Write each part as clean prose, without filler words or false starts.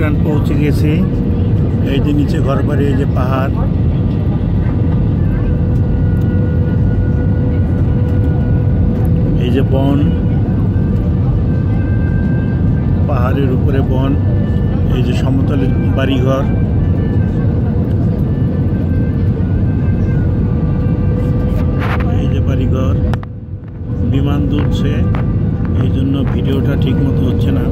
ভুটান পৌঁছে গেছি। এই যে নিচে ঘরবাড়ি, এই যে পাহাড়, এই যে বন, পাহাড়ের উপরে বন, এই যে সমতলে বাড়িঘর। এই যে বাড়িঘর, বিমান দুলছে, এই জন্য ভিডিওটা ঠিক মতো হচ্ছে না।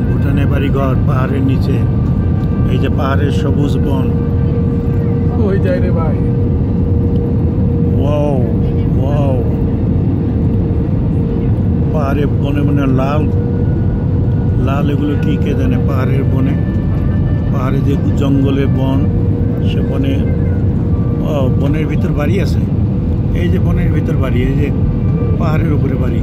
ভুটানে বাড়িঘর পাহাড়ের নিচে, এই যে পাহাড়ের সবুজ বন। ওই যাই রে ভাই, ওয়াও ওয়াও, পাহাড়ের বনে মানে লাল লাল, এগুলো কি কে জানে। পাহাড়ের বনে, পাহাড়ে যে জঙ্গলে বন, সে বনে, বনের ভিতর বাড়ি আছে। এই যে বনের ভিতর বাড়ি, এই যে পাহাড়ের উপরে বাড়ি।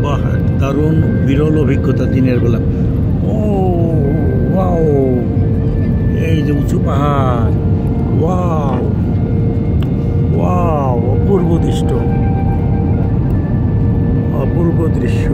বাহ, দারুণ বিরল অভিজ্ঞতা দিনের বেলা। ও ওয়াও, এই যে উঁচু পাহাড়, ওয়াও ওয়াও, অপূর্ব দৃশ্য, অপূর্ব দৃশ্য।